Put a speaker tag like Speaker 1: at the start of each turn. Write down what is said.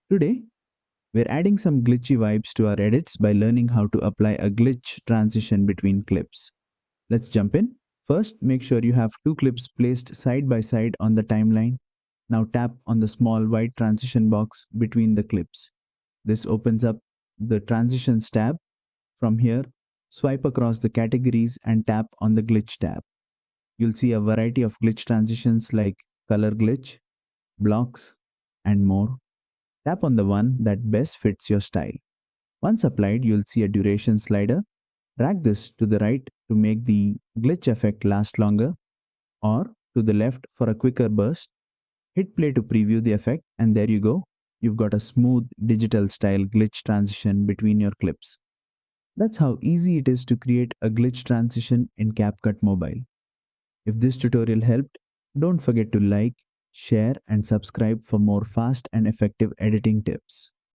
Speaker 1: Today, we're adding some glitchy vibes to our edits by learning how to apply a glitch transition between clips. Let's jump in. First, make sure you have two clips placed side by side on the timeline. Now tap on the small white transition box between the clips. This opens up the Transitions tab. From here, swipe across the categories and tap on the Glitch tab. You'll see a variety of glitch transitions like color glitch, blocks, and more. Tap on the one that best fits your style. Once applied, you'll see a duration slider. Drag this to the right to make the glitch effect last longer, or to the left for a quicker burst. Hit play to preview the effect, and there you go. You've got a smooth digital style glitch transition between your clips. That's how easy it is to create a glitch transition in CapCut Mobile. If this tutorial helped, don't forget to like, share, and subscribe for more fast and effective editing tips.